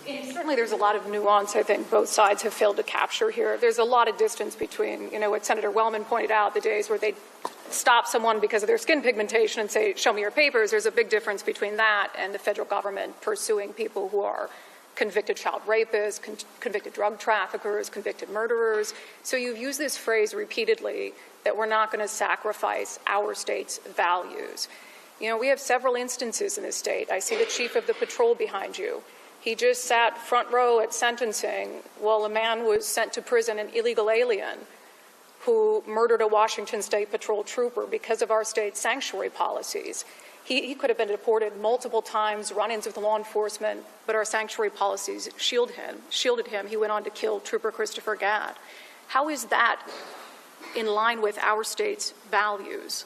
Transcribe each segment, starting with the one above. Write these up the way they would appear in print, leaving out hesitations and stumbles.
And certainly there's a lot of nuance I think both sides have failed to capture here. There's a lot of distance between, what Senator Wellman pointed out, the days where they'd stop someone because of their skin pigmentation and say, show me your papers. There's a big difference between that and the federal government pursuing people who are convicted child rapists, convicted drug traffickers, convicted murderers. So you've used this phrase repeatedly that we're not going to sacrifice our state's values. We have several instances in this state. I see the chief of the patrol behind you. He just sat front row at sentencing while a man was sent to prison, an illegal alien, who murdered a Washington State Patrol trooper because of our state's sanctuary policies. He could have been deported multiple times, run-ins with law enforcement, but our sanctuary policies shielded him. He went on to kill Trooper Christopher Gadd. How is that in line with our state's values?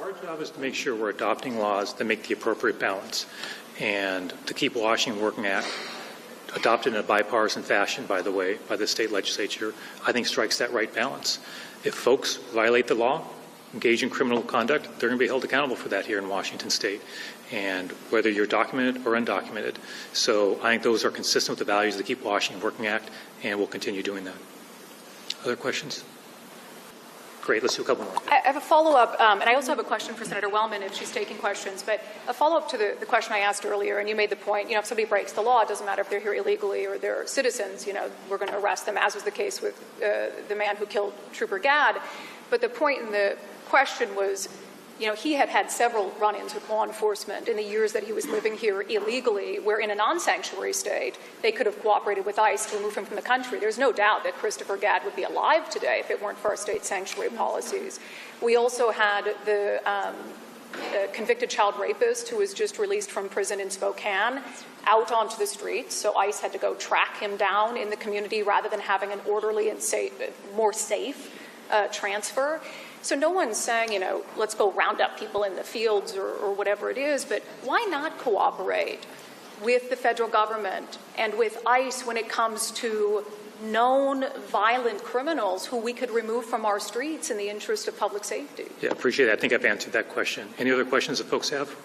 Our job is to make sure we're adopting laws that make the appropriate balance. And the Keep Washington Working Act, adopted in a bipartisan fashion, by the way, by the state legislature, I think strikes that right balance. If folks violate the law, engage in criminal conduct, they're going to be held accountable for that here in Washington State, and whether you're documented or undocumented. So I think those are consistent with the values of the Keep Washington Working Act, and we'll continue doing that. Other questions? Great, let's do a couple more. I have a follow-up, and I also have a question for Senator Wellman if she's taking questions, but a follow-up to the question I asked earlier, and you made the point, if somebody breaks the law, it doesn't matter if they're here illegally or they're citizens, we're going to arrest them, as was the case with the man who killed Trooper Gadd. But the point in the question was, he had had several run-ins with law enforcement in the years that he was living here illegally, where in a non-sanctuary state, they could have cooperated with ICE to remove him from the country. There's no doubt that Christopher Gadd would be alive today if it weren't for our state sanctuary policies. We also had the convicted child rapist who was just released from prison in Spokane out onto the streets, so ICE had to go track him down in the community rather than having an orderly and more safe transfer. So no one's saying, let's go round up people in the fields or whatever it is, but why not cooperate with the federal government and with ICE when it comes to known violent criminals who we could remove from our streets in the interest of public safety? Yeah, appreciate it. I think I've answered that question. Any other questions that folks have?